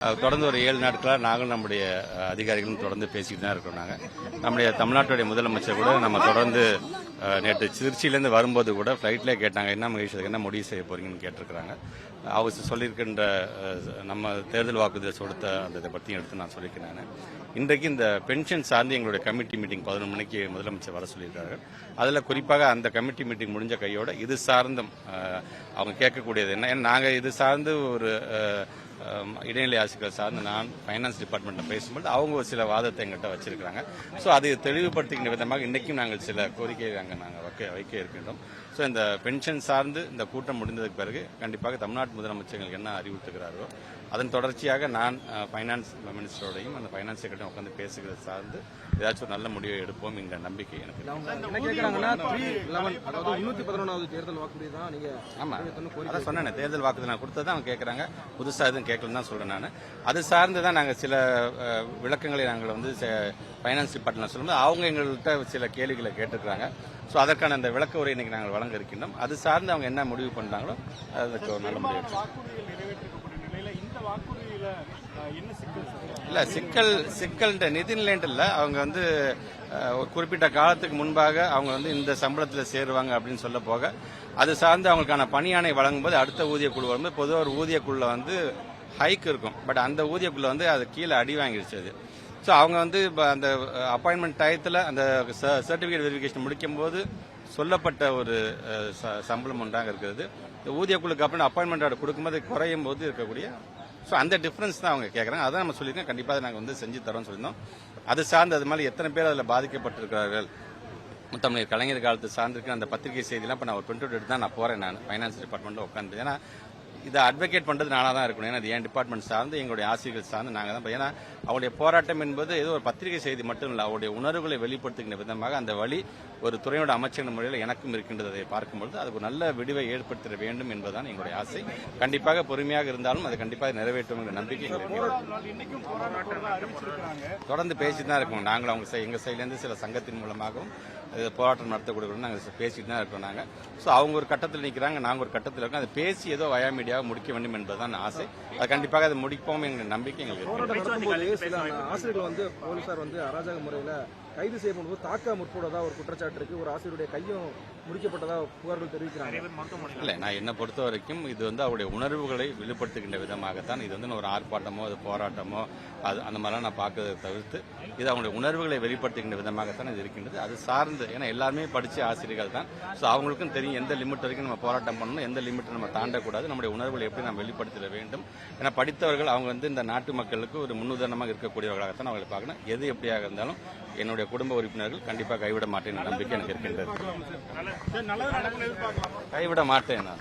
தொடர்ந்து ஒரு 7 நாட்களாக நாங்களும் நம்முடைய அதிகாரிகளும் தொடர்ந்து பேசிக்கிட்டு தான் இருக்கோம். நம்முடைய தமிழ்நாட்டுடைய முதலமைச்சர் கூட நம்ம தொடர்ந்து நேற்று திருச்சியிலேருந்து வரும்போது கூட ஃப்ளைட்லேயே கேட்டாங்க, என்ன மகிழ்ச்சி என்ன முடிவு செய்ய போறீங்கன்னு கேட்டிருக்கிறாங்க. அவங்க சொல்லியிருக்கின்ற நம்ம தேர்தல் வாக்குறுதியை கொடுத்த அந்த இதை பற்றியும் எடுத்து நான் சொல்லியிருக்கிறேன். இன்றைக்கு இந்த பென்ஷன் சார்ந்து எங்களுடைய கமிட்டி மீட்டிங் 11 மணிக்கு முதலமைச்சர் வர சொல்லியிருக்காரு. அதில் குறிப்பாக அந்த கமிட்டி மீட்டிங் முடிஞ்ச கையோட இது சார்ந்தும் அவங்க கேட்கக்கூடியது என்ன, நாங்கள் இது சார்ந்து ஒரு இடைநிலை ஆசிரியர்கள் சார்ந்து நான் ஃபைனான்ஸ் டிபார்ட்மெண்ட்டில் பேசும்போது அவங்க ஒரு சில வாதத்தை எங்கிட்ட வச்சிருக்கிறாங்க. ஸோ அதை தெளிவுபடுத்துகின்ற விதமாக இன்றைக்கும் நாங்கள் சில கோரிக்கையை நாங்கள் வைக்க இருக்கின்றோம். ஸோ இந்த பென்ஷன் சார்ந்து இந்த கூட்டம் முடிந்ததுக்கு பிறகு கண்டிப்பாக தமிழ்நாட்டு முதலமைச்சர்கள் என்ன அறிவுறுத்துகிறாரோ அதன் தொடர்ச்சியாக நான் ஃபைனான்ஸ் மினிஸ்டரோடையும் அந்த ஃபைனான்ஸ் செக்ரட்டரியும் உட்காந்து பேசுகிறது சார்ந்து ஏதாச்சும் ஒரு நல்ல முடிவை எடுப்போம் என்ற நம்பிக்கை எனக்கு. ஆமாம், அதான் சொன்னேன், தேர்தல் வாக்குறுதி நான் கொடுத்ததான் அவங்க கேட்குறாங்க, புதுசாக எதுவும் கேட்கலன்னு தான் சொல்கிறேன் நான். அது சார்ந்து தான் நாங்கள் சில விளக்கங்களை நாங்கள் ஃபைனான்ஸ் டிபார்ட்மெண்ட் சொல்லும்போது அவங்க எங்கள்கிட்ட சில கேள்விகளை கேட்டுக்கிறாங்க. ஸோ அதற்கான அந்த விளக்க உரை இன்னைக்கு நாங்கள் வழங்க இருக்கின்றோம். அது சார்ந்து அவங்க என்ன முடிவு பண்ணுறாங்களோ அதுக்கு ஒரு நல்ல முடிவு. இல்ல சிக்கல் நிதிநிலைன்ட்டு இல்லை, அவங்க ஒரு குறிப்பிட்ட காலத்துக்கு முன்பாக அவங்க இந்த சம்பளத்தில் சேருவாங்க அப்படின்னு சொல்ல போக அது சார்ந்து அவங்களுக்கான பணியாணை வழங்கும் போது அடுத்த ஊதியக்குழு வரும்போது பொதுவாக ஒரு ஊதியக்குழுல ஹைக் இருக்கும். பட் அந்த ஊதியக்குழு அது கீழே அடி வாங்கிடுச்சு அது. ஸோ அவங்க அந்த அப்பாயின்மெண்ட் டயத்தில் அந்த சர்டிஃபிகேட் வெரிஃபிகேஷன் முடிக்கும் போது சொல்லப்பட்ட ஒரு சம்பளம் ஒன்றாக இருக்கிறது. ஊதியக்குழுக்கு அப்புறம் அப்பாயின்மெண்ட் ஆர்டர் கொடுக்கும்போது குறையும் போது இருக்கக்கூடிய ஸோ அந்த டிஃபரன்ஸ் தான் அவங்க கேட்குறாங்க. அதான் நம்ம சொல்லியிருக்கோம், கண்டிப்பாக நாங்கள் செஞ்சு தரோம்னு சொல்லியிருந்தோம். அது சார்ந்து அது மாதிரி எத்தனை பேர் அதில் பாதிக்கப்பட்டிருக்கிறார்கள், முத்தமிழர் கலைஞர் காலத்து சார்ந்திருக்க அந்த பத்திரிகை செய்திலாம் இப்போ நான் ஒரு 20 எடுத்து தான் நான் போகிறேன். நான் ஃபைனான்ஸ் டிபார்ட்மெண்ட்டில் உட்காந்து, ஏன்னா இதை அட்வொகேட் பண்ணுறது நானாக தான் இருக்கணும். ஏன்னா இது என் டிபார்ட்மெண்ட் சார்ந்து எங்களுடைய ஆசிரியர்கள் சார்ந்து நாங்கள் தான். ஏன்னா அவருடைய போராட்டம் என்பது ஏதோ ஒரு பத்திரிகை செய்தி மட்டும் இல்லை, அவருடைய உணர்வுகளை வெளிப்படுத்துகின்ற விதமாக அந்த வழி ஒரு துறையோட அமைச்சர் முறையில் எனக்கும் இருக்கின்றது. அதை பார்க்கும்பொழுது அதுக்கு நல்ல விடிவை ஏற்படுத்த வேண்டும் என்பதுதான் எங்களுடைய ஆசை. கண்டிப்பாக பொறுமையாக இருந்தாலும் அது கண்டிப்பாக நிறைவேற்றும் என்ற நம்பிக்கை தொடர்ந்து பேசிட்டு தான் இருக்கோம். நாங்கள் அவங்க எங்கள் சைட்லேருந்து சில சங்கத்தின் மூலமாகவும் போராட்டம் நடத்தக்கூடிய நாங்கள் பேசிட்டு தான் இருக்கோம். நாங்கள் ஸோ அவங்க ஒரு கட்டத்தில் நிற்கிறாங்க, நாங்கள் ஒரு கட்டத்தில் இருக்கோம். அதை பேசி ஏதோ வயா மீடியாவை முடிக்க வேண்டும் என்பதுதான் ஆசை. அது கண்டிப்பாக அதை முடிப்போம் என்ற நம்பிக்கை எங்களுக்கு. ஆசிரியர்கள் போலீசார் அராஜக முறையில் கைது செய்யப்படும்போது தாக்க முற்படுவதா ஒரு குற்றச்சாட்டு இருக்கு. ஒரு ஆசிரியருடைய கையும் முடிக்கப்பட்டதா புகார்கள் தெரிவிக்கிறாங்க. இல்லை, நான் என்னை பொறுத்த வரைக்கும் இது அவருடைய உணர்வுகளை வெளிப்படுத்துகின்ற விதமாகத்தான். இது ஒரு ஆர்ப்பாட்டமோ அது போராட்டமோ அது அந்த மாதிரிலாம் நான் பார்க்கறதை தவிர்த்து இது அவங்களுடைய உணர்வுகளை வெளிப்படுத்துகின்ற விதமாகத்தான் இது இருக்கின்றது. அது சார்ந்து, ஏன்னா எல்லாருமே படித்த ஆசிரியர்கள் தான். ஸோ அவங்களுக்கும் தெரியும் எந்த லிமிட் வரைக்கும் நம்ம போராட்டம் பண்ணணும், எந்த லிமிட்டை நம்ம தாண்டக்கூடாது, நம்முடைய உணர்வுகளை எப்படி நம்ம வெளிப்படுத்த வேண்டும். ஏன்னா படித்தவர்கள் அவங்க இந்த நாட்டு மக்களுக்கு ஒரு முன்னுதாரணமாக இருக்கக்கூடியவர்களாகத்தான் அவங்களை பார்க்கணும். எது எப்படியாக இருந்தாலும் என்னுடைய குடும்ப உறுப்பினர்கள் கண்டிப்பாக கைவிட மாட்டேன் நம்பிக்கை எனக்கு இருக்கின்றது. கைவிட மாட்டேன் நான்.